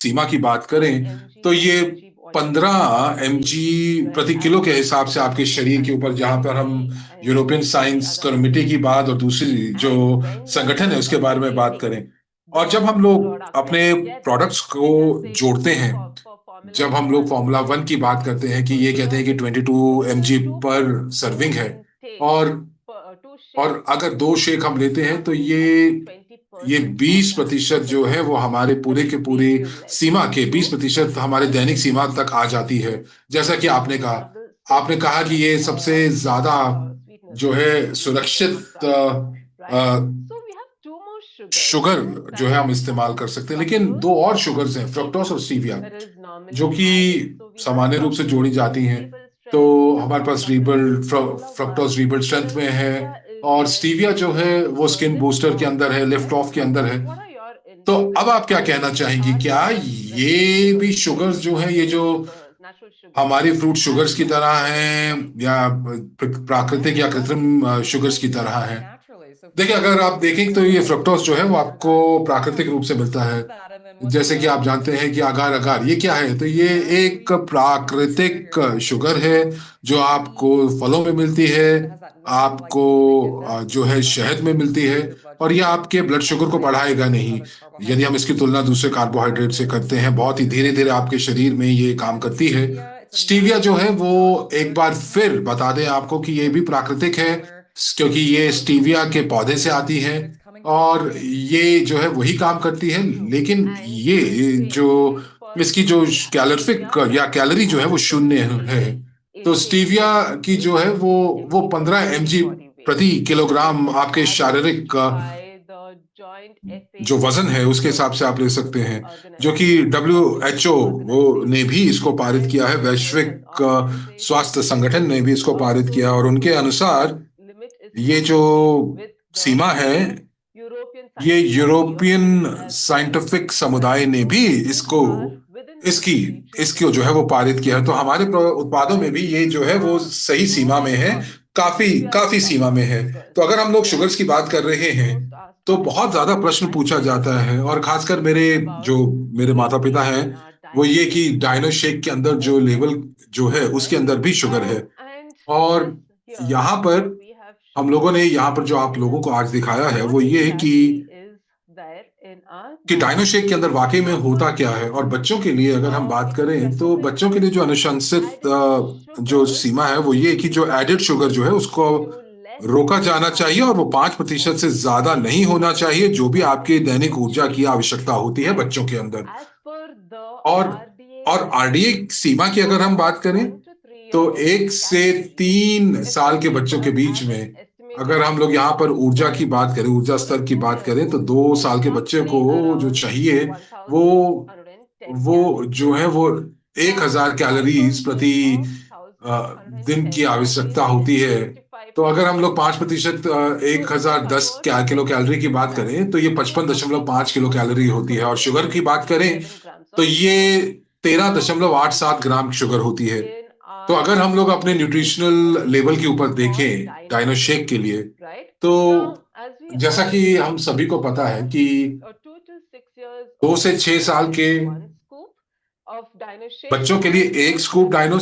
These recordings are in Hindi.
सीमा की बात करें तो ये 15 mg प्रति किलो के हिसाब से आपके शरीर के ऊपर, जहां पर हम यूरोपियन साइंस कम्युनिटी की बात और दूसरी जो संगठन है उसके बारे में बात करें। और जब हम लोग अपने प्रोडक्ट्स को जोड़ते हैं, जब हम लोग फॉर्मूला वन की बात करते हैं कि ये कहते हैं कि 22 mg पर सर्विंग है, और अगर 2 शेक हम लेते हैं तो ये 20% जो है वो हमारे पूरे के पूरे सीमा के 20% हमारे दैनिक सीमा तक आ जाती है। जैसा कि आपने कहा कि ये सबसे ज्यादा जो है सुरक्षित शुगर जो है हम इस्तेमाल कर सकते हैं। लेकिन दो और शुगर्स हैं, फ्रक्टोस और स्टीविया, जो कि सामान्य रूप से जोड़ी जाती हैं। तो हमारे पास फ्रक्टोस रिबल स्ट्रेंथ में है, और स्टीविया जो है वो स्किन बूस्टर के अंदर है, लिफ्ट ऑफ के अंदर है। तो अब आप क्या कहना चाहेंगी, क्या ये भी शुगर्स जो है, ये जो हमारी फ्रूट शुगर्स की तरह हैं, या प्राकृतिक या कृत्रिम शुगर्स की तरह हैं? देखिए, अगर आप देखें तो ये फ्रक्टोज जो है वो आपको प्राकृतिक रूप से मिलता है। जैसे कि आप जानते हैं कि अगार अगार ये क्या है, तो ये एक प्राकृतिक शुगर है जो आपको फलों में मिलती है, आपको जो है शहद में मिलती है। और ये आपके ब्लड शुगर को बढ़ाएगा नहीं। यदि हम इसकी तुलना दूसरे कार्बोहाइड्रेट से करते हैं, बहुत ही धीरे धीरे आपके शरीर में ये काम करती है। स्टीविया जो है वो, एक बार फिर बता दें आपको कि ये भी प्राकृतिक है, क्योंकि ये स्टीविया के पौधे से आती है, और ये जो है वही काम करती है। लेकिन ये जो इसकी जो कैलोरिफिक या कैलोरी जो है वो शून्य है। तो स्टीविया की जो है वो 15 mg प्रति किलोग्राम आपके शारीरिक जो वजन है उसके हिसाब से आप ले सकते हैं। जो कि WHO वो ने भी इसको पारित किया है, वैश्विक स्वास्थ्य संगठन ने भी इसको पारित किया, और उनके अनुसार ये जो सीमा है, ये यूरोपियन साइंटिफिक समुदाय ने भी इसको इसकी इसको जो है वो पारित किया है। तो हमारे उत्पादों में भी ये जो है वो सही सीमा में है, काफी काफी सीमा में है। तो अगर हम लोग शुगर्स की बात कर रहे हैं तो बहुत ज्यादा प्रश्न पूछा जाता है, और खासकर मेरे माता पिता हैं, वो ये कि डायनो शेक के अंदर जो लेवल जो है उसके अंदर भी शुगर है। और यहाँ पर हम लोगों ने यहाँ पर जो आप लोगों को आज दिखाया है वो ये है कि डायनो शेक के अंदर वाकई में होता क्या है। और बच्चों के लिए अगर हम बात करें तो बच्चों के लिए जो अनुशंसित जो सीमा है वो ये है कि जो एडेड शुगर जो है उसको रोका जाना चाहिए, और वो 5% से ज्यादा नहीं होना चाहिए, जो भी आपके दैनिक ऊर्जा की आवश्यकता होती है बच्चों के अंदर। और आरडीए सीमा की अगर हम बात करें तो 1 से 3 साल के बच्चों के बीच में, अगर हम लोग यहाँ पर ऊर्जा की बात करें, ऊर्जा स्तर की बात करें, तो 2 साल के बच्चे को जो चाहिए वो जो है वो 1,000 कैलोरीज प्रति दिन की आवश्यकता होती है। तो अगर हम लोग 5%, 1,010 किलो कैलोरी की बात करें तो ये 55.5 किलो कैलोरी होती है। और शुगर की बात करें तो ये 13.87 ग्राम शुगर होती है। तो अगर हम लोग अपने न्यूट्रिशनल लेवल के ऊपर देखें डायनो शेक के लिए, तो जैसा कि हम सभी को पता है कि 2 से 6 साल के बच्चों के लिए 1 स्कूप डायनो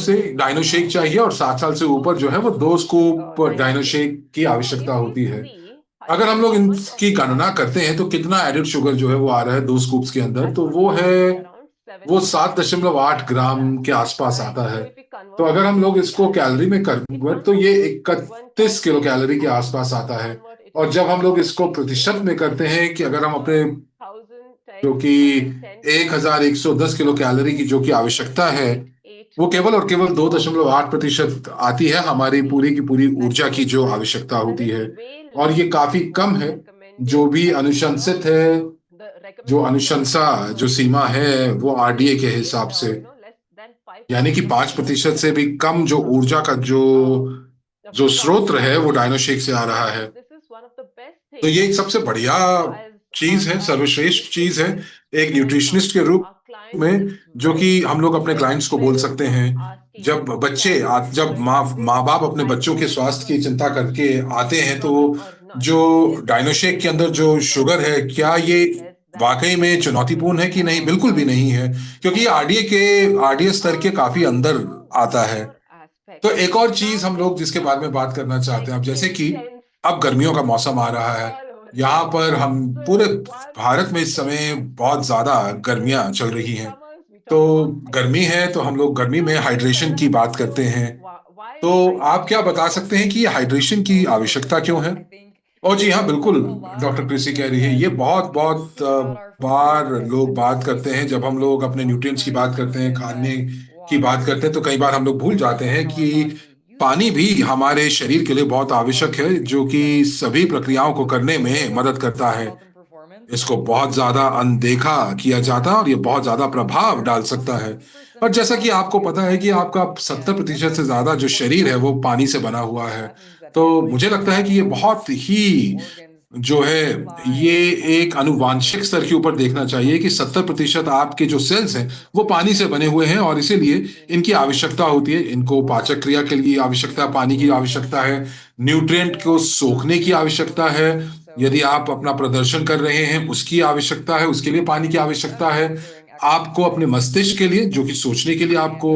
शेक चाहिए, और 7 साल से ऊपर जो है वो 2 स्कूप डायनो शेक की आवश्यकता होती है। अगर हम लोग इनकी गणना करते हैं तो कितना एडेड शुगर जो है वो आ रहा है 2 स्कूप्स के अंदर, तो वो 7.8 ग्राम के आसपास आता है। तो अगर हम लोग इसको कैलोरी में कन्वर्ट तो ये 31 किलो कैलोरी के आसपास आता है। और जब हम लोग इसको प्रतिशत में करते हैं कि अगर हम अपने जो कि 1,110 किलो कैलोरी की जो कि आवश्यकता है, वो केवल और केवल 2.8% आती है हमारी पूरी की पूरी ऊर्जा की जो आवश्यकता होती है। और ये काफी कम है। जो भी अनुशंसित है, जो अनुशंसा जो सीमा है वो आरडीए के हिसाब से, यानी कि 5% से भी कम जो ऊर्जा का जो जो स्रोत है वो डायनोशेक से आ रहा है। तो ये एक सबसे बढ़िया चीज है, सर्वश्रेष्ठ चीज है एक न्यूट्रिशनिस्ट के रूप में, जो कि हम लोग अपने क्लाइंट्स को बोल सकते हैं। जब माँ बाप अपने बच्चों के स्वास्थ्य की चिंता करके आते हैं, तो जो डायनोशेक के अंदर जो शुगर है, क्या ये वाकई में चुनौतीपूर्ण है कि नहीं? बिल्कुल भी नहीं है, क्योंकि ये आरडीए स्तर के काफी अंदर आता है। तो एक और चीज हम लोग जिसके बारे में बात करना चाहते हैं, अब जैसे कि अब गर्मियों का मौसम आ रहा है, यहाँ पर हम पूरे भारत में इस समय बहुत ज्यादा गर्मियां चल रही हैं। तो गर्मी है तो हम लोग गर्मी में हाइड्रेशन की बात करते हैं। तो आप क्या बता सकते हैं कि हाइड्रेशन की आवश्यकता क्यों है? और जी हाँ, बिल्कुल। डॉक्टर कृषि कह रही है, ये बहुत बहुत बार लोग बात करते हैं, जब हम लोग अपने न्यूट्रिएंट्स की बात करते हैं, खाने की बात करते हैं, तो कई बार हम लोग भूल जाते हैं कि पानी भी हमारे शरीर के लिए बहुत आवश्यक है, जो कि सभी प्रक्रियाओं को करने में मदद करता है। इसको बहुत ज्यादा अनदेखा किया जाता है और ये बहुत ज्यादा प्रभाव डाल सकता है। और जैसा कि आपको पता है कि आपका 70% से ज्यादा जो शरीर है वो पानी से बना हुआ है। तो मुझे लगता है कि ये बहुत ही जो है, ये एक आनुवांशिक स्तर के ऊपर देखना चाहिए कि 70% आपके जो सेल्स हैं वो पानी से बने हुए हैं, और इसीलिए इनकी आवश्यकता होती है। इनको पाचक क्रिया के लिए आवश्यकता, पानी की आवश्यकता है, न्यूट्रिएंट को सोखने की आवश्यकता है, यदि आप अपना प्रदर्शन कर रहे हैं उसकी आवश्यकता है, उसके लिए पानी की आवश्यकता है। आपको अपने मस्तिष्क के लिए, जो कि सोचने के लिए आपको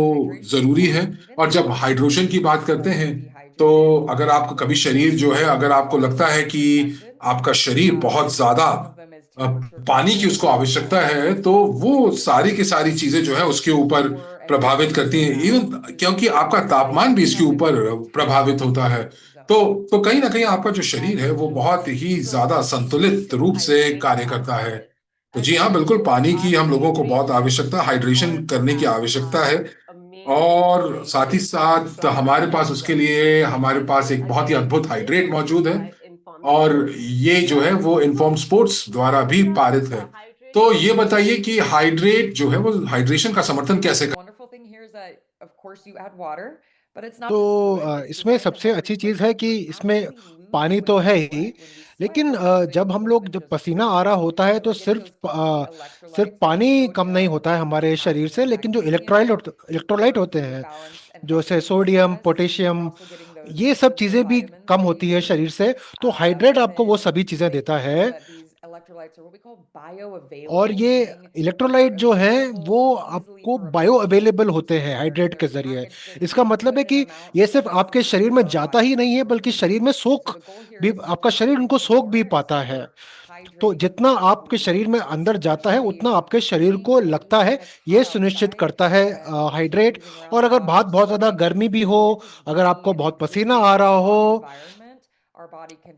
जरूरी है। और जब हाइड्रेशन की बात करते हैं, तो अगर आपको कभी शरीर जो है, अगर आपको लगता है कि आपका शरीर बहुत ज्यादा अ, पानी की उसको आवश्यकता है, तो वो सारी की सारी चीजें जो है उसके ऊपर प्रभावित करती हैं। इवन क्योंकि आपका तापमान भी इसके ऊपर प्रभावित होता है। तो कहीं ना कहीं आपका जो शरीर है वो बहुत ही ज्यादा संतुलित रूप से कार्य करता है। तो जी हाँ, बिल्कुल पानी की हम लोगों को बहुत आवश्यकता, हाइड्रेशन करने की आवश्यकता है। और साथ ही साथ हमारे पास उसके लिए हमारे पास एक बहुत ही अद्भुत हाइड्रेट मौजूद है। और ये जो है वो इनफॉर्म स्पोर्ट्स द्वारा भी पारित है। तो ये बताइए कि हाइड्रेट जो है वो हाइड्रेशन का समर्थन कैसे कर? तो इसमें सबसे अच्छी चीज़ है कि इसमें पानी तो है ही, लेकिन जब पसीना आ रहा होता है तो सिर्फ पानी कम नहीं होता है हमारे शरीर से, लेकिन जो इलेक्ट्रोलाइट होते हैं, जैसे सोडियम, पोटेशियम, ये सब चीज़ें भी कम होती है शरीर से। तो हाइड्रेट आपको वो सभी चीज़ें देता है। और ये इलेक्ट्रोलाइट जो है वो आपको बायो अवेलेबल होते हैं हाइड्रेट के जरिए। इसका मतलब है कि ये सिर्फ आपके शरीर में जाता ही नहीं है, बल्कि शरीर में सोख भी, आपका शरीर उनको सोख भी पाता है। तो जितना आपके शरीर में अंदर जाता है उतना आपके शरीर को लगता है, ये सुनिश्चित करता है हाइड्रेट। और अगर बहुत बहुत ज्यादा गर्मी भी हो, अगर आपको बहुत पसीना आ रहा हो,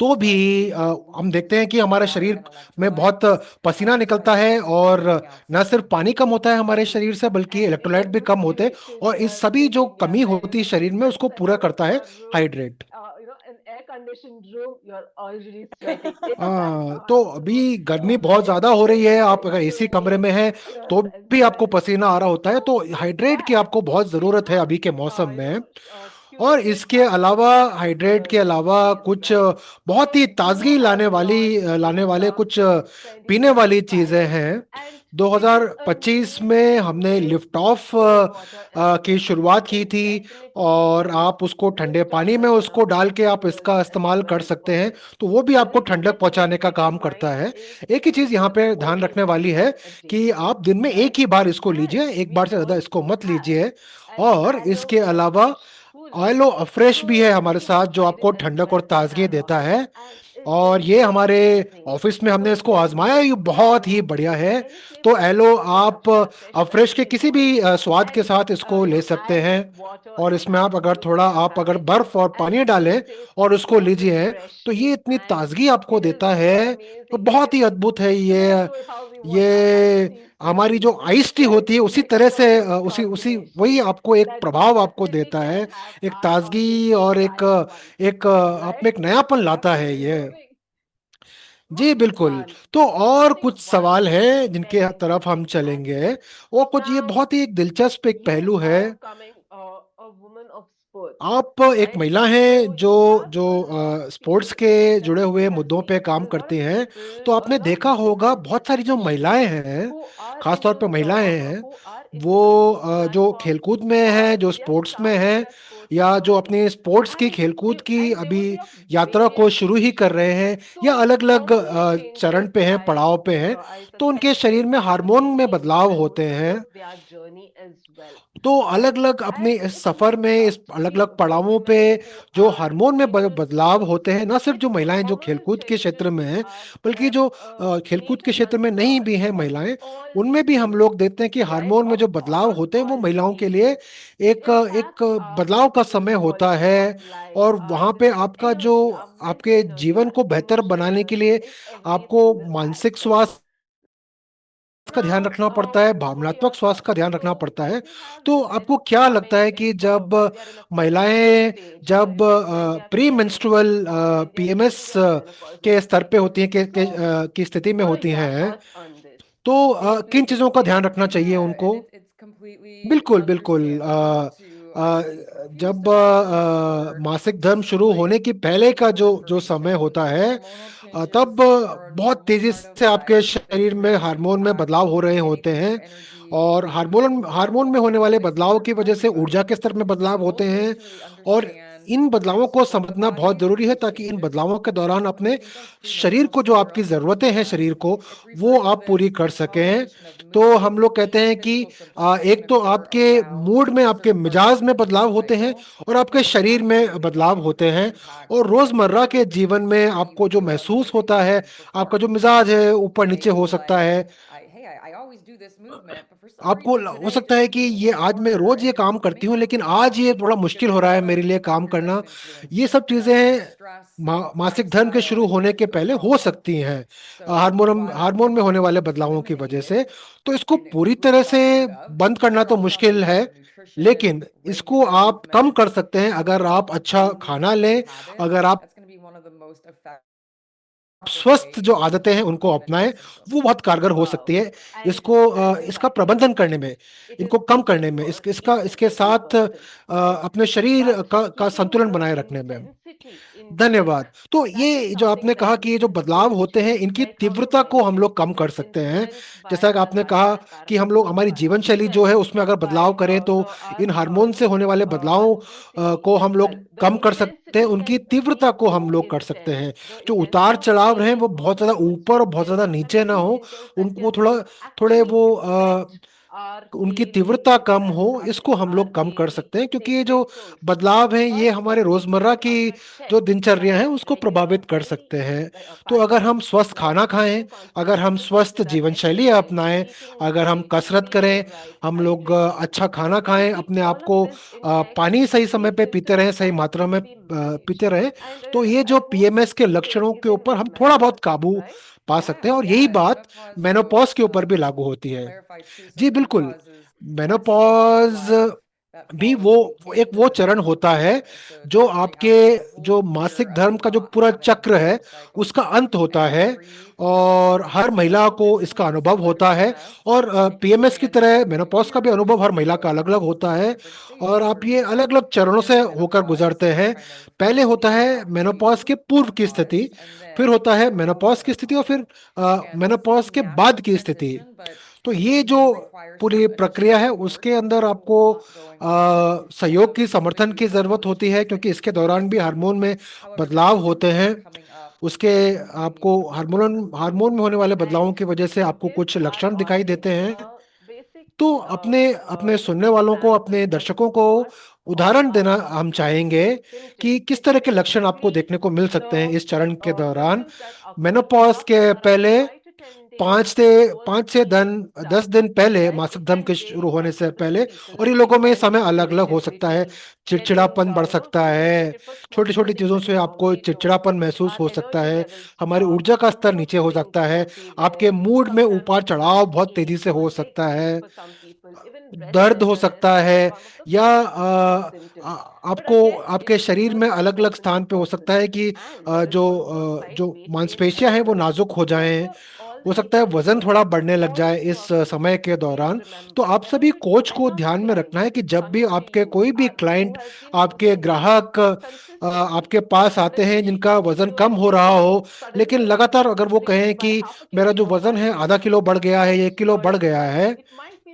तो भी हम देखते हैं कि हमारे शरीर में बहुत पसीना निकलता है, और न सिर्फ पानी कम होता है हमारे शरीर से, बल्कि इलेक्ट्रोलाइट भी कम होते हैं। और इस सभी जो कमी होती है शरीर में, उसको पूरा करता है हाइड्रेट। तो अभी गर्मी बहुत ज्यादा हो रही है, आप अगर एसी कमरे में हैं तो भी आपको पसीना आ रहा होता है, तो हाइड्रेट की आपको बहुत जरूरत है अभी के मौसम में। और इसके अलावा, हाइड्रेट के अलावा, कुछ बहुत ही ताजगी लाने वाले कुछ पीने वाली चीजें हैं। 2025 में हमने लिफ्ट ऑफ की शुरुआत की थी, और आप उसको ठंडे पानी में उसको डाल के आप इसका इस्तेमाल कर सकते हैं। तो वो भी आपको ठंडक पहुंचाने का काम करता है। एक ही चीज यहाँ पे ध्यान रखने वाली है कि आप दिन में एक ही बार इसको लीजिए, एक बार से ज्यादा इसको मत लीजिए। और इसके अलावा ऑयलो अफ्रेश भी है हमारे साथ, जो आपको ठंडक और ताजगी देता है। और ये हमारे ऑफिस में हमने इसको आजमाया, ये बहुत ही बढ़िया है। तो एलो आप अफ्रेश के किसी भी स्वाद के साथ इसको ले सकते हैं। और इसमें आप अगर बर्फ और पानी डालें और उसको लीजिए, तो ये इतनी ताजगी आपको देता है, तो बहुत ही अद्भुत है ये हमारी जो आइस टी होती है उसी तरह से, उसी उसी वही आपको एक प्रभाव आपको देता है, एक ताजगी और एक आप में एक नयापन लाता है ये। जी बिल्कुल। तो और कुछ सवाल है जिनके तरफ हम चलेंगे। वो कुछ, ये बहुत ही एक दिलचस्प एक पहलू है। आप एक महिला हैं जो जो स्पोर्ट्स के जुड़े हुए मुद्दों पे काम करती हैं। तो आपने देखा होगा बहुत सारी जो महिलाएं हैं, खासतौर पे महिलाएं हैं, वो जो खेलकूद में है, जो स्पोर्ट्स में है, या जो अपने स्पोर्ट्स की खेलकूद की अभी यात्रा को शुरू ही कर रहे हैं, या अलग अलग चरण पे हैं, पड़ाव पे हैं, तो उनके शरीर में हार्मोन में बदलाव होते हैं। तो अलग अलग अपने इस सफर में, इस अलग अलग पड़ावों पे जो हार्मोन में बदलाव होते हैं, ना सिर्फ जो महिलाएं जो खेलकूद के क्षेत्र में हैं, बल्कि जो खेलकूद के क्षेत्र में नहीं भी हैं महिलाएं, उनमें भी हम लोग देखते हैं कि हार्मोन में जो बदलाव होते हैं वो महिलाओं के लिए एक एक बदलाव का समय होता है। और वहां पे आपका जो आपके जीवन को बेहतर बनाने के लिए आपको मानसिक स्वास्थ्य का ध्यान रखना पड़ता है, भावनात्मक स्वास्थ्य का ध्यान रखना पड़ता है। तो आपको क्या लगता है कि जब महिलाएं जब प्री मेंस्ट्रुअल पीएमएस के स्तर पे होती हैं, की स्थिति में होती हैं, तो किन चीजों का ध्यान रखना चाहिए Yeah, and उनको? it's completely बिल्कुल बिल्कुल। understandable to feel जब stressed or मासिक धर्म feel शुरू like होने के पहले का जो more जो समय information. होता है, Hormonal तब changes are a बहुत normal तेजी part of से आपके life that शरीर can में really हार्मोन में impact बदलाव हो रहे mood, होते हैं। your energy, और हार्मोन में होने वाले it's बदलाव hard की वजह से ऊर्जा के स्तर में बदलाव for होते most of हैं। us to really और understand इन बदलावों को what the समझना बहुत body जरूरी है, needs to ताकि इन बदलावों के physically. दौरान And I अपने think that's शरीर को, जो mostly आपकी around जरूरतें हैं शरीर PMS. को, It's वो referring to आप पूरी this कर सकें। combination of तो mood हम लोग कहते and हैं कि physical symptoms that can एक तो occur आपके around मूड में, आपके certain parts मिजाज of में the menstrual बदलाव होते हैं, cycle, और आपके and it शरीर में absolutely बदलाव होते हैं। impacts और रोजमर्रा के every जीवन में piece आपको जो throughout your महसूस day होता है, and आपका जो performance. मिजाज है You ऊपर may नीचे हो be सकता like, है। I always do this movement, but for some आपको reason हो today it सकता just है कि feels a ये little आज मैं harder, रोज ये and काम it करती may हूँ, not लेकिन seem आज ये obvious थोड़ा because मुश्किल हो there's रहा a है lot मेरे of लिए काम endocrine करना। ये influences सब that can चीजें stress the मासिक धर्म के शुरू lifestyle and होने के your पहले हो hormones. सकती हैं, So हार्मोन while हार्मोन में होने वाले PMS is बदलावों की वजह eliminated से। तो इसको and पूरी completely तरह से gotten rid of, बंद करना there तो are some मुश्किल ways है, of nutrition, लेकिन इसको regular आप कम movement, कर सकते हैं अगर आप अच्छा daily खाना healthy लें, habits. अगर आप That's going to be one of the most effective स्वस्थ जो ways आदतें हैं to उनको manage अपनाएं, your symptoms. वो बहुत कारगर हो सकती है इसको इसका प्रबंधन करने में, इनको कम करने में, इसके साथ अपने शरीर का संतुलन बनाए रखने में। धन्यवाद। तो ये जो आपने कहा कि ये जो बदलाव होते हैं, इनकी तीव्रता को हम लोग कम कर सकते हैं। जैसा कि आपने कहा कि हम लोग हमारी जीवन शैली जो है उसमें अगर बदलाव करें, तो इन हार्मोन से होने वाले बदलावों को हम लोग कम कर सकते हैं, उनकी तीव्रता को हम लोग कर सकते हैं। जो उतार चढ़ाव रहे वो बहुत ज्यादा ऊपर और बहुत ज्यादा नीचे ना हो, उनको थोड़ा थोड़े वो उनकी तीव्रता कम हो, इसको हम लोग कम कर सकते हैं, क्योंकि ये जो बदलाव हैं ये हमारे रोजमर्रा की जो दिनचर्या है उसको प्रभावित कर सकते हैं। तो अगर हम स्वस्थ खाना खाएं, अगर हम स्वस्थ जीवन शैली अपनाएं, अगर हम कसरत करें, हम लोग अच्छा खाना खाएं, अपने आप को पानी सही समय पे पीते रहें, सही मात्रा में पीते रहें, तो ये जो पीएमएस के लक्षणों के ऊपर हम थोड़ा बहुत काबू पा सकते हैं। और यही Yeah, बात menopause मेनोपॉज will के ऊपर भी लागू होती है। clarify too. So जी बिल्कुल। menopause is that stage of menopause life that भी follows the एक end वो of the चरण menstrual होता है period. So जो essentially आपके after a जो whole year मासिक of धर्म का जो not पूरा having a चक्र है menstrual cycle, उसका अंत होता and you're है। free to have और हर hormonal महिला को इसका transitions अनुभव like होता है। PMS. और It can पीएमएस की span तरह several मेनोपॉज का भी years, अनुभव हर महिला का so अलग अलग होता there's है। different और stages आप where ये people अलग अलग चरणों से होकर perimenopause गुजरते हैं। kind of पहले होता reach है out to मेनोपॉज you के पूर्व की स्थिति, menopause, and फिर then होता है मेनोपॉज की स्थिति, और फिर perimenopause. And this is menopause के बाद natural की स्थिति। transition, but तो ये it जो may require पूरी some प्रक्रिया additional है support उसके if अंदर there's a आपको lot going on to सहयोग have की, समर्थन smoothly की जरूरत manage होती है, these क्योंकि इसके cycles. दौरान भी हार्मोन में However, there बदलाव are some होते things हैं। that are coming up उसके that you may need आपको support for. हार्मोन में होने वाले बदलावों की वजह से आपको कुछ लक्षण दिखाई देते हैं। तो अपने अपने सुनने वालों को, अपने दर्शकों को उदाहरण देना हम चाहेंगे कि किस तरह के लक्षण आपको देखने को मिल सकते हैं इस चरण के दौरान। मेनोपॉज के पहले 5 से 10 दिन पहले, मासिक धर्म के शुरू होने से पहले। और ये लोगों में ये समय अलग अलग हो सकता है। चिड़चिड़ापन बढ़ सकता है, छोटी छोटी चीजों से आपको चिड़चिड़ापन महसूस हो सकता है, हमारी ऊर्जा का स्तर नीचे हो सकता है, आपके मूड में उतार चढ़ाव बहुत तेजी से हो सकता है, दर्द हो सकता है, या आपको आपके शरीर में अलग अलग स्थान पे हो सकता है कि जो मांसपेशियां हैं वो नाजुक हो जाएं। हो सकता है वजन थोड़ा बढ़ने लग जाए इस समय के दौरान। तो आप सभी कोच को ध्यान में रखना है कि जब भी आपके कोई भी क्लाइंट, आपके ग्राहक आपके पास आते हैं जिनका वजन कम हो रहा हो, लेकिन लगातार अगर वो कहें कि मेरा जो वजन है आधा किलो बढ़ गया है, 1 किलो बढ़ गया है,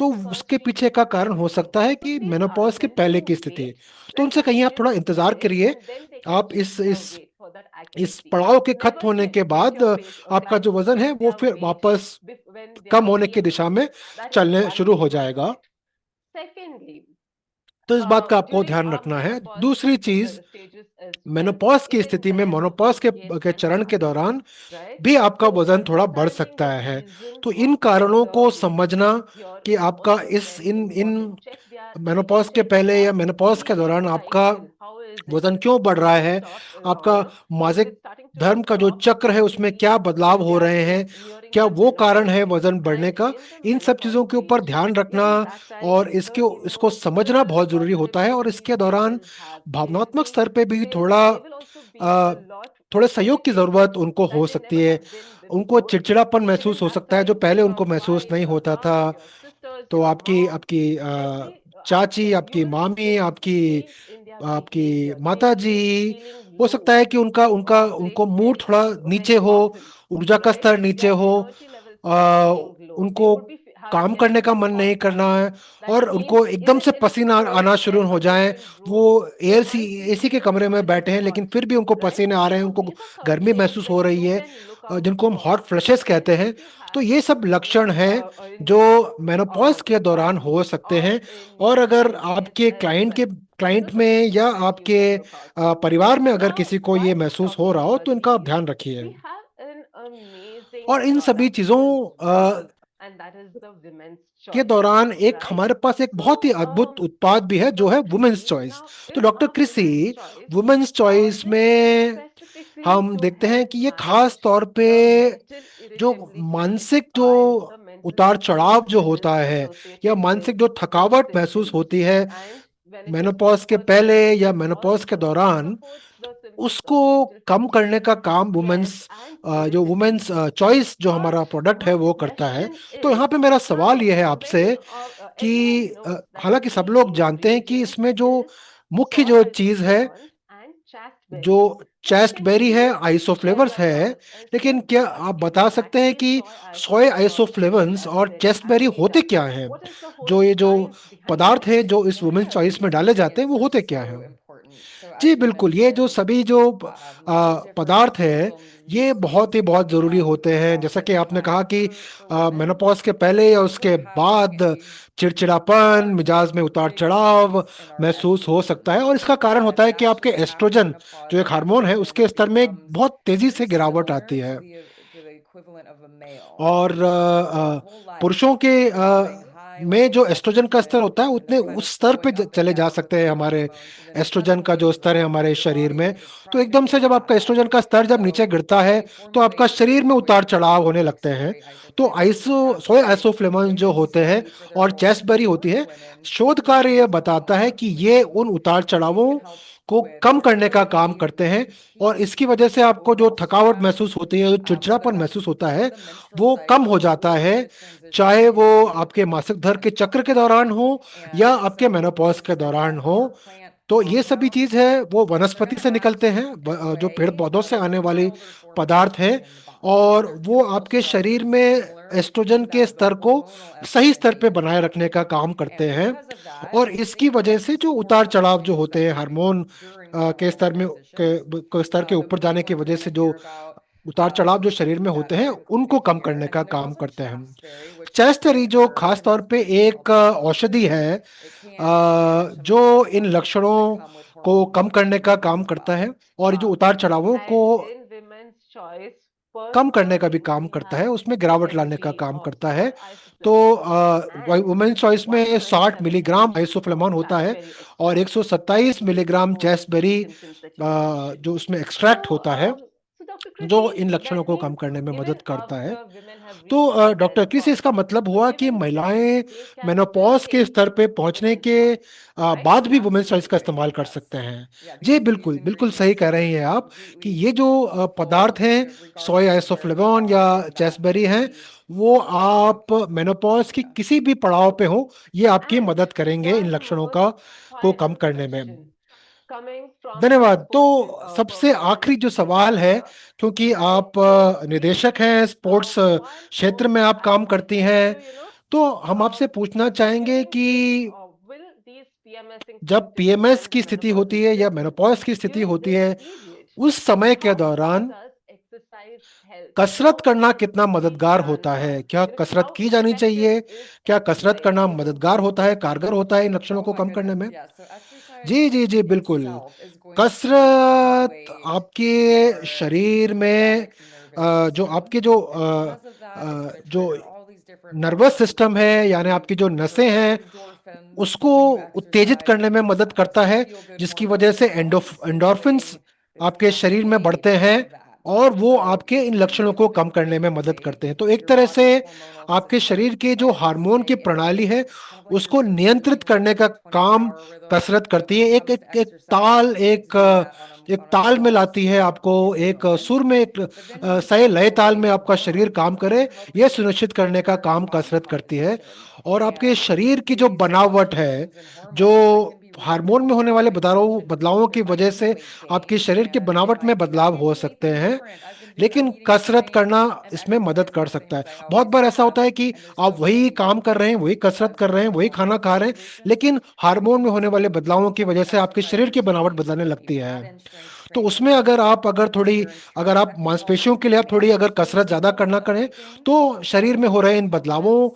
तो उसके पीछे का कारण हो सकता है कि मेनोपॉज के पहले की स्थिति। तो उनसे कहिए आप थोड़ा इंतजार करिए, आप इस पड़ाव के खत्म होने के बाद आपका जो वजन है वो फिर वापस कम होने की दिशा में चलने शुरू हो जाएगा। तो इस बात का आपको ध्यान रखना है। दूसरी चीज, मेनोपॉज की स्थिति में, मोनोपॉज के चरण के दौरान भी आपका वजन थोड़ा बढ़ सकता है। तो इन कारणों को समझना कि आपका इस इन इन मेनोपॉज के पहले या मेनोपॉज के दौरान आपका वजन क्यों बढ़ रहा है, आपका मासिक धर्म का जो चक्र है उसमें क्या बदलाव हो रहे हैं, क्या वो कारण है वजन बढ़ने का, इन सब चीजों के ऊपर ध्यान रखना और इसको समझना बहुत जरूरी होता है। और इसके दौरान भावनात्मक स्तर पे भी अ, थोड़े सहयोग की जरूरत उनको हो सकती है। उनको चिड़चिड़ापन महसूस हो सकता है जो पहले उनको महसूस नहीं होता था। तो आपकी आपकी चाची, आपकी मामी, आपकी आपकी माता जी, हो सकता है कि उनका उनका उनको मूड थोड़ा नीचे हो, ऊर्जा का स्तर नीचे हो, आ, उनको काम करने का मन नहीं करना है और उनको एकदम से पसीना आना शुरू हो जाए। वो एसी एसी के कमरे में बैठे हैं लेकिन फिर भी उनको पसीने आ रहे हैं, उनको गर्मी महसूस हो रही है, जिनको हम हॉट फ्लैशेस कहते हैं। तो ये सब लक्षण हैं जो मेनोपॉज के दौरान हो सकते हैं। और अगर आपके क्लाइंट में या आपके परिवार में अगर किसी को ये महसूस हो रहा हो तो इनका आप ध्यान रखिए। और इन सभी चीजों के दौरान एक हमारे पास एक बहुत ही अद्भुत उत्पाद भी है जो है वुमेन्स चॉइस। तो डॉक्टर क्रिसी, वुमेन्स चॉइस में हम देखते हैं कि ये खास तौर पे जो मानसिक जो उतार चढ़ाव जो होता है या मानसिक जो थकावट महसूस होती है मेनोपॉज के पहले या मेनोपॉज के दौरान, उसको कम करने का काम जो वुमेन्स चॉइस जो हमारा प्रोडक्ट है वो करता है। तो यहाँ पे मेरा सवाल ये है आपसे कि हालांकि सब लोग जानते हैं कि इसमें जो मुख्य जो चीज है जो चेस्टबेरी है, आइसोफ्लेवर्स है, लेकिन क्या आप बता सकते हैं कि सोए आइसोफ्लेवन्स और चेस्टबेरी होते क्या हैं? जो पदार्थ है जो इस वुमेन्स चॉइस में डाले जाते हैं वो होते क्या हैं? जी बिल्कुल, ये जो सभी जो पदार्थ है ये बहुत जरूरी होते हैं। जैसा कि आपने कहा कि मेनोपॉज के पहले या उसके बाद चिड़चिड़ापन, मिजाज में उतार चढ़ाव महसूस हो सकता है और इसका कारण होता है कि आपके एस्ट्रोजन जो एक हार्मोन है उसके स्तर में एक बहुत तेजी से गिरावट आती है। और पुरुषों के में जो एस्ट्रोजन का स्तर होता है उतने उस स्तर पे चले जा सकते हैं हमारे एस्ट्रोजन का जो स्तर है हमारे शरीर में। तो एकदम से जब आपका एस्ट्रोजन का स्तर जब नीचे गिरता है तो आपका शरीर में उतार चढ़ाव होने लगते हैं। तो सोए आइसोफ्लेवोन जो होते हैं और चेस्टबेरी होती है, शोध कार्य यह बताता है कि ये उन उतार चढ़ावों को कम करने का काम करते हैं और इसकी वजह से आपको जो थकावट महसूस होती है, जो चिड़चिड़ापन महसूस होता है, वो कम हो जाता है, चाहे वो आपके मासिक धर्म के चक्र के दौरान हो या आपके मेनोपॉज के दौरान हो। तो ये सभी चीज है वो वनस्पति से निकलते हैं, जो पेड़ पौधों से आने वाली पदार्थ है और वो आपके शरीर में एस्ट्रोजन के स्तर को सही स्तर पे बनाए रखने का काम करते हैं। और इसकी वजह से जो उतार चढ़ाव जो होते हैं हार्मोन के स्तर में के स्तर के ऊपर जाने की वजह से जो उतार चढ़ाव जो शरीर में होते हैं उनको कम करने का काम करते हैं। चेस्टरी जो खास तौर पे एक औषधि है जो इन लक्षणों को कम करने का काम करता है और जो उतार चढ़ावों को कम करने का भी काम करता है, उसमें गिरावट लाने का काम करता है। तो वुमेन चॉइस में 60 मिलीग्राम आइसोफ्लेवोन होता है और 127 मिलीग्राम चेस्टबेरी जो उसमें एक्सट्रैक्ट होता है जो इन लक्षणों को कम करने में मदद करता है। तो डॉक्टर किस इसका मतलब हुआ कि महिलाएं मेनोपॉज के स्तर पे पहुंचने के बाद भी वुमेन्स चॉइस का इस्तेमाल कर सकते हैं। जी बिल्कुल बिल्कुल सही कह रही हैं आप कि ये जो पदार्थ हैं, सोया आइसोफ्लेवोन या चेस्टबेरी हैं, वो आप मेनोपॉज की किसी भी पड़ाव पे हो ये आपकी मदद करेंगे इन लक्षणों का को कम करने में। धन्यवाद। तो सबसे आखिरी जो सवाल है, क्योंकि आप निदेशक हैं, स्पोर्ट्स क्षेत्र में आप काम करती हैं, तो हम आपसे पूछना चाहेंगे कि जब पीएमएस की स्थिति होती है या मेनोपॉज की स्थिति होती है, उस समय के दौरान कसरत करना कितना मददगार होता है? क्या कसरत की जानी चाहिए? क्या कसरत करना मददगार होता है, कारगर होता है इन लक्षणों को कम करने में? Yeah, so exercise जी, जी, जी, बिल्कुल। itself is going to कसरत modulate आपके your शरीर में sympathetic nervous जो system. आपके And because of that, it's going to जो trigger all these different nervous hormones system है, यानी to आपकी जो नसें release हैं, endorphins उसको when you उत्तेजित exercise. करने में मदद Helps करता you है, feel good जिसकी वजह से hormones, helps you sleep endorphins great. This आपके शरीर में cascade बढ़ते हैं of that. और वो So आपके इन it's लक्षणों really को helping कम करने में मदद करते हैं। regulate तो एक your तरह से body's hormonal आपके system शरीर के जो and हार्मोन की stay in प्रणाली है, kind of like a उसको नियंत्रित circadian करने का rhythm, काम 24-hour rhythm. कसरत So करती when है। it एक comes एक to एक exercise, it's doing that एक on a ताल में pulse लाती है आपको, एक moment. सुर में, एक But then when it सही comes लय to ताल में regulating आपका शरीर hormones, काम it's करे, also यह helping सुनिश्चित करने का trigger काम body कसरत करती है। composition. और आपके And शरीर की जो these बनावट है, fluctuations in जो hormones that can be really hormone में होने वाले pay बदलावों attention to बदलावों की your like वजह your से weight आपके gain. शरीर की And it बनावट में might be like, बदलाव hey, हो this weight's सकते हैं, different. लेकिन I'm eating the कसरत same करना and इसमें मदद exercising कर the सकता same है। as I बहुत always बार ऐसा have. होता है कि And there's आप still वही really काम कर रहे हैं, वही कसरत कर रहे हैं, वही खाना खा रहे हैं, लेकिन हार्मोन में होने वाले बदलावों की वजह से आपके शरीर की बनावट बदलने लगती है। तो उसमें अगर आप मांसपेशियों के लिए आप थोड़ी अगर कसरत ज्यादा करना करें, तो शरीर में हो रहे इन बदलावों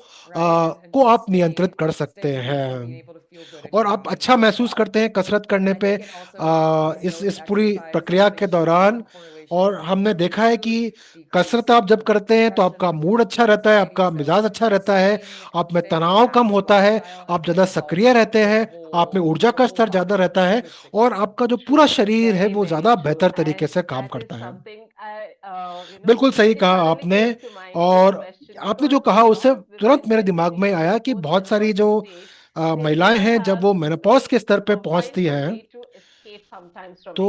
को आप नियंत्रित कर सकते हैं और आप अच्छा महसूस करते हैं कसरत करने पे इस पूरी प्रक्रिया के दौरान। और हमने देखा है कि कसरत आप जब करते हैं तो आपका मूड अच्छा रहता है, आपका मिजाज अच्छा रहता है, आप में तनाव कम होता है, आप ज्यादा सक्रिय रहते हैं, आप में ऊर्जा का स्तर ज्यादा रहता है और आपका जो पूरा शरीर है वो ज्यादा बेहतर तरीके से काम करता है। बिल्कुल सही कहा आपने। और आपने जो कहा उससे तुरंत मेरे दिमाग में आया कि बहुत सारी जो महिलाएं हैं, जब वो मेनोपॉज के स्तर पे पहुंचती हैं, तो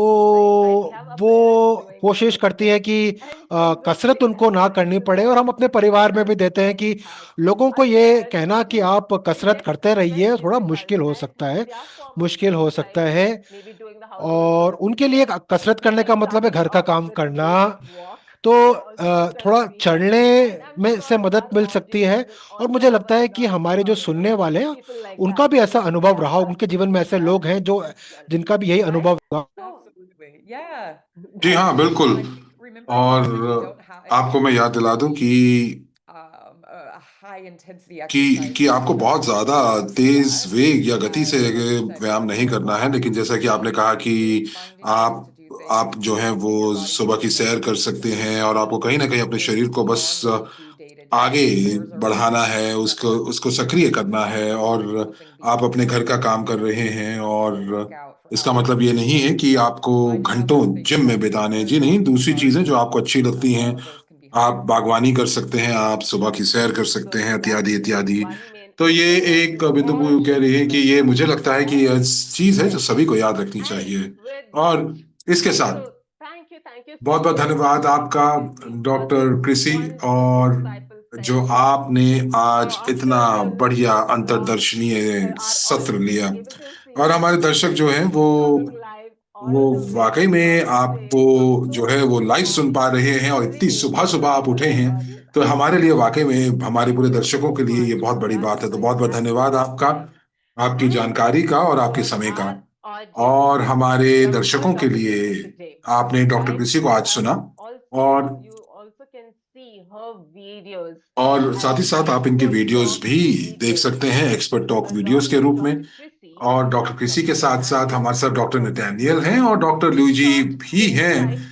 वो कोशिश करती है कि कसरत उनको ना करनी पड़े। और हम अपने परिवार में भी देते हैं कि लोगों को ये कहना कि आप कसरत करते रहिए थोड़ा मुश्किल हो सकता है, मुश्किल हो सकता है। और उनके लिए कसरत करने का मतलब है घर का काम करना। तो थोड़ा चढ़ने में से मदद मिल सकती है। और मुझे लगता है कि हमारे जो सुनने वाले हैं, उनका भी ऐसा अनुभव रहा, उनके जीवन में ऐसे लोग हैं जो जिनका भी यही अनुभव हुआ। absolutely. Yeah. जी And हाँ, बिल्कुल। like remembering और that if you don't have if आपको you मैं याद don't दिला दूं do a high intensity exercise कि that आपको really बहुत ज्यादा contributes to तेज that, वेग या गति से like you said, व्यायाम नहीं moving your करना है, लेकिन body, जैसा कि आपने कहा moving, कि doing, finding ways आप to do things जो है वो that your body सुबह की सैर कर feels सकते हैं और आपको कहीं ना safe कहीं अपने शरीर and को बस grounded to day to आगे day. Those are बढ़ाना really है, उसको separate उसको things. सक्रिय करना है। और Something आप अपने घर का beyond काम कर रहे हैं, और work out for इसका hours मतलब and ये नहीं है hours. कि आपको Finding घंटों other things जिम में that बिताने, you're जी नहीं, not दूसरी चीजें जो starving आपको अच्छी लगती all हैं। of those can be आप helpful. बागवानी कर सकते हैं, आप सुबह की सैर कर सकते हैं, इत्यादि इत्यादि। तो ये एक बिंदु को कह रही है कि ये मुझे लगता है कि ये चीज है जो सभी को याद रखनी चाहिए। और इसके साथ बहुत बहुत धन्यवाद आपका, डॉक्टर कृषि। और जो आपने आज इतना बढ़िया अंतर्दर्शनीय सत्र लिया, और हमारे दर्शक जो हैं वो वाकई में आपको जो है वो लाइव सुन पा रहे हैं, और इतनी सुबह सुबह आप उठे हैं, तो हमारे लिए वाकई में, हमारे पूरे दर्शकों के लिए ये बहुत बड़ी बात है। तो बहुत बहुत धन्यवाद आपका, आपकी जानकारी का और आपके समय का। और हमारे दर्शकों के लिए आपने डॉक्टर कृषि को आज सुना, और साथ ही साथ आप इनके वीडियोस भी देख सकते हैं एक्सपर्ट टॉक वीडियोस के रूप में। और डॉक्टर कृषि के साथ साथ हमारे साथ डॉक्टर नित्यानियल हैं और डॉक्टर लूजी भी हैं,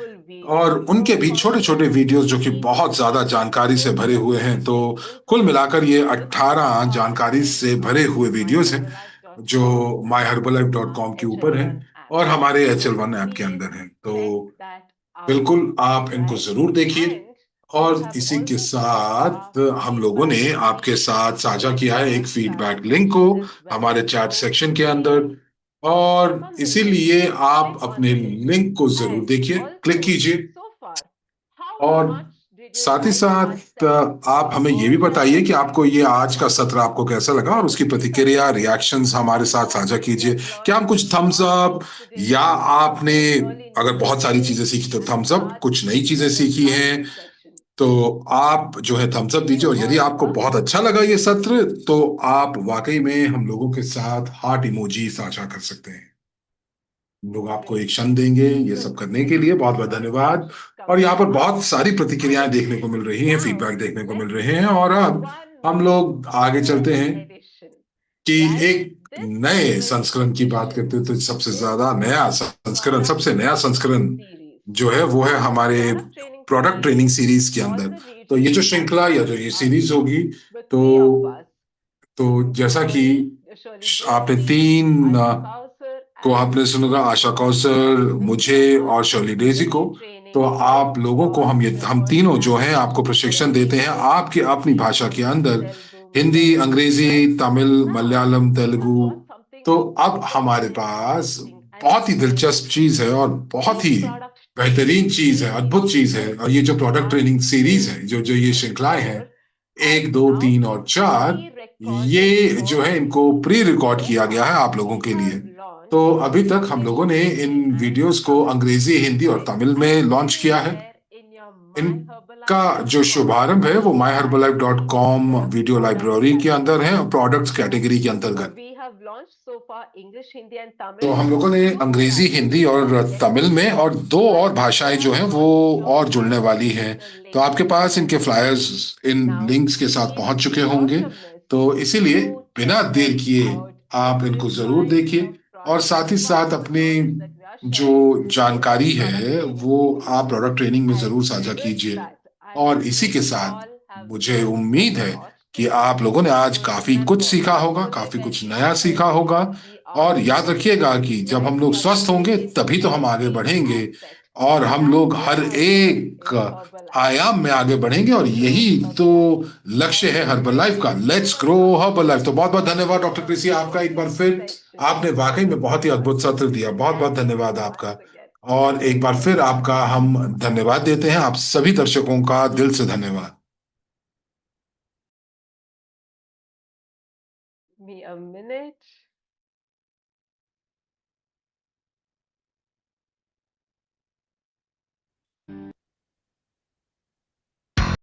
और उनके भी छोटे छोटे वीडियोस जो कि बहुत ज्यादा जानकारी से भरे हुए हैं। तो कुल मिलाकर ये 18 जानकारी से भरे हुए वीडियोस हैं जो myherbalife.com के ऊपर हैं और हमारे HL1 ऐप के अंदर हैं। तो बिल्कुल आप इनको जरूर देखिए। और इसी के साथ हम लोगों ने आपके साथ साझा किया है एक फीडबैक लिंक को हमारे चैट सेक्शन के अंदर, और इसीलिए आप अपने लिंक को जरूर देखिए, क्लिक कीजिए। और साथ ही साथ आप हमें ये भी बताइए कि आपको ये आज का सत्र आपको कैसा लगा, और उसकी प्रतिक्रिया, रिएक्शंस हमारे साथ साझा कीजिए। क्या हम कुछ थम्स अप, या आपने अगर बहुत सारी चीजें सीखी तो थम्स अप, कुछ नई चीजें सीखी हैं तो आप जो है थम्स अप दीजिए, और यदि आपको बहुत अच्छा लगा ये सत्र, तो आप वाकई में हम लोगों के साथ हार्ट इमोजी साझा कर सकते हैं। लोग आपको एक क्षण देंगे ये सब करने के लिए। बहुत बहुत धन्यवाद। और यहाँ पर बहुत सारी प्रतिक्रियाएं देखने को मिल रही हैं, फीडबैक देखने को मिल रहे हैं। और अब हम लोग आगे चलते हैं कि एक नए संस्करण की बात करते हैं। तो सबसे ज्यादा नया संस्करण, सबसे नया संस्करण जो है वो है हमारे प्रोडक्ट ट्रेनिंग सीरीज के अंदर। तो ये जो श्रृंखला या जो ये सीरीज होगी, तो जैसा कि आपने तीन को आपने सुना, आशा कौसर, मुझे और शर्ली डेजी को। तो आप लोगों को हम तीनों जो हैं आपको प्रशिक्षण देते हैं आपके अपनी भाषा के अंदर, हिंदी, अंग्रेजी, तमिल, मलयालम, तेलुगु। तो अब हमारे पास बहुत ही दिलचस्प चीज है और बहुत ही बेहतरीन चीज है, अद्भुत चीज है। और ये जो प्रोडक्ट ट्रेनिंग सीरीज है, जो जो ये श्रृंखलाएं हैं, 1, 2, 3 और 4, ये जो है इनको प्री रिकॉर्ड किया गया है आप लोगों के लिए। तो अभी तक हम लोगों ने इन वीडियोस को अंग्रेजी, हिंदी और तमिल में लॉन्च किया है। इनका जो शुभारंभ है वो myherbalife.com वीडियो लाइब्रेरी के अंदर है, प्रोडक्ट्स कैटेगरी के अंतर्गत। तो हम लोगों ने अंग्रेजी, हिंदी और तमिल में, और 2 और भाषाएं जो हैं वो और जुड़ने वाली हैं। तो आपके पास इनके फ्लायर्स इन लिंक्स के साथ पहुंच चुके होंगे। तो इसीलिए बिना देर किए आप इनको जरूर देखिए, और साथ ही साथ अपनी जो जानकारी है वो आप प्रोडक्ट ट्रेनिंग में जरूर साझा कीजिए। और इसी के साथ मुझे उम्मीद है कि आप लोगों ने आज काफी कुछ सीखा होगा, काफी कुछ नया सीखा होगा। और याद रखिएगा कि जब हम लोग स्वस्थ होंगे तभी तो हम आगे बढ़ेंगे, और हम लोग हर एक आयाम में आगे बढ़ेंगे। और यही तो लक्ष्य है हर्बल लाइफ का। Let's grow herbal life. तो बहुत बहुत धन्यवाद डॉक्टर क्रिसी, आपका एक बार फिर। आपने वाकई में बहुत ही अद्भुत सत्र दिया। बहुत बहुत धन्यवाद आपका। और एक बार फिर आपका हम धन्यवाद देते हैं। आप सभी दर्शकों का दिल से धन्यवाद। Me a minute.